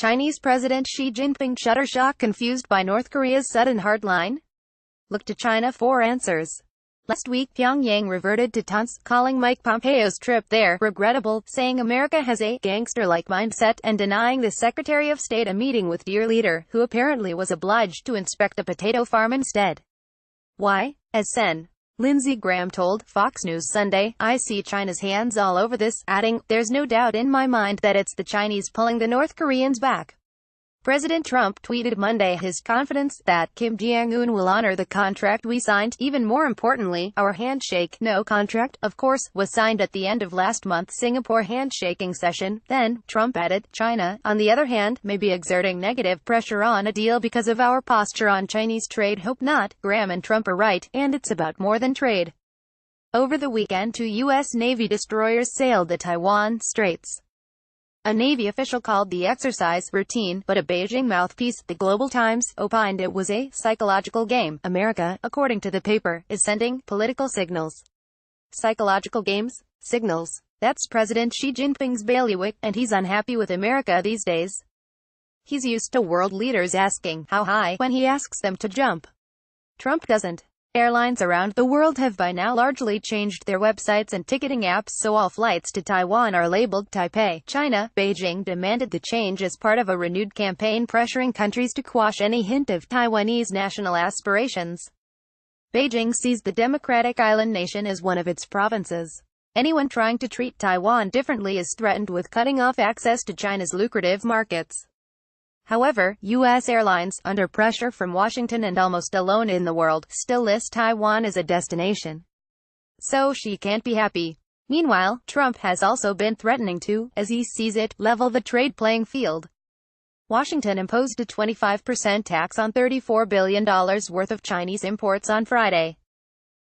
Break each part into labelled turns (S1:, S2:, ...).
S1: Chinese President Xi Jinping shuttershock confused by North Korea's sudden hardline? Look to China for answers. Last week, Pyongyang reverted to taunts, calling Mike Pompeo's trip there regrettable, saying America has a gangster-like mindset, and denying the Secretary of State a meeting with dear leader, who apparently was obliged to inspect a potato farm instead. Why? As Sen. Lindsey Graham told Fox News Sunday, I see China's hands all over this, adding, there's no doubt in my mind that it's the Chinese pulling the North Koreans back. President Trump tweeted Monday his confidence that Kim Jong-un will honor the contract we signed. Even more importantly, our handshake, no contract, of course, was signed at the end of last month's Singapore handshaking session. Then, Trump added, China, on the other hand, may be exerting negative pressure on a deal because of our posture on Chinese trade. Hope not. Graham and Trump are right, and it's about more than trade. Over the weekend, 2 U.S. Navy destroyers sailed the Taiwan Straits. A Navy official called the exercise routine, but a Beijing mouthpiece, the Global Times, opined it was a psychological game. America, according to the paper, is sending political signals. Psychological games? Signals. That's President Xi Jinping's bailiwick, and he's unhappy with America these days. He's used to world leaders asking, how high, when he asks them to jump. Trump doesn't. Airlines around the world have by now largely changed their websites and ticketing apps so all flights to Taiwan are labeled Taipei, China. Beijing demanded the change as part of a renewed campaign pressuring countries to quash any hint of Taiwanese national aspirations. Beijing sees the democratic island nation as one of its provinces. Anyone trying to treat Taiwan differently is threatened with cutting off access to China's lucrative markets. However, U.S. airlines, under pressure from Washington and almost alone in the world, still list Taiwan as a destination. So Xi can't be happy. Meanwhile, Trump has also been threatening to, as he sees it, level the trade playing field. Washington imposed a 25% tax on $34 billion worth of Chinese imports on Friday.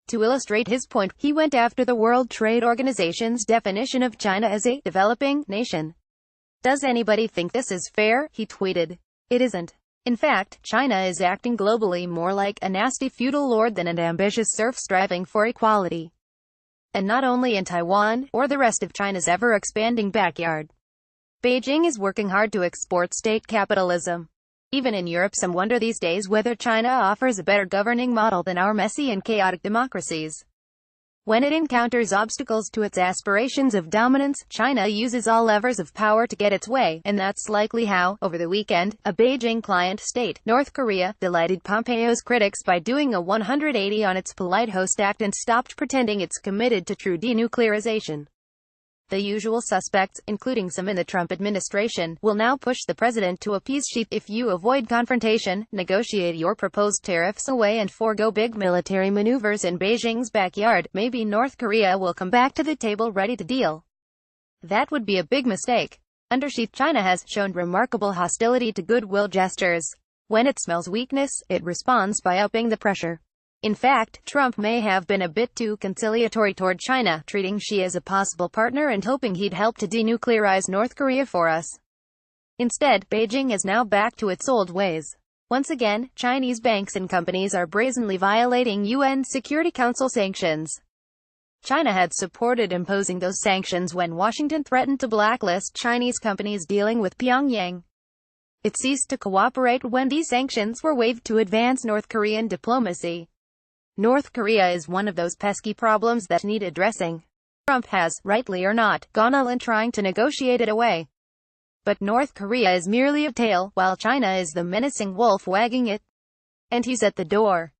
S1: To illustrate his point, he went after the World Trade Organization's definition of China as a developing nation. Does anybody think this is fair? He tweeted. It isn't. In fact, China is acting globally more like a nasty feudal lord than an ambitious serf striving for equality. And not only in Taiwan, or the rest of China's ever-expanding backyard. Beijing is working hard to export state capitalism. Even in Europe, some wonder these days whether China offers a better governing model than our messy and chaotic democracies. When it encounters obstacles to its aspirations of dominance, China uses all levers of power to get its way, and that's likely how, over the weekend, a Beijing client state, North Korea, delighted Pompeo's critics by doing a 180 on its polite host act and stopped pretending it's committed to true denuclearization. The usual suspects, including some in the Trump administration, will now push the president to appease Xi. If you avoid confrontation, negotiate your proposed tariffs away and forego big military maneuvers in Beijing's backyard, maybe North Korea will come back to the table ready to deal. That would be a big mistake. Under Xi, China has shown remarkable hostility to goodwill gestures. When it smells weakness, it responds by upping the pressure. In fact, Trump may have been a bit too conciliatory toward China, treating Xi as a possible partner and hoping he'd help to denuclearize North Korea for us. Instead, Beijing is now back to its old ways. Once again, Chinese banks and companies are brazenly violating UN Security Council sanctions. China had supported imposing those sanctions when Washington threatened to blacklist Chinese companies dealing with Pyongyang. It ceased to cooperate when these sanctions were waived to advance North Korean diplomacy. North Korea is one of those pesky problems that need addressing. Trump has, rightly or not, gone all in trying to negotiate it away. But North Korea is merely a tail, while China is the menacing wolf wagging it. And he's at the door.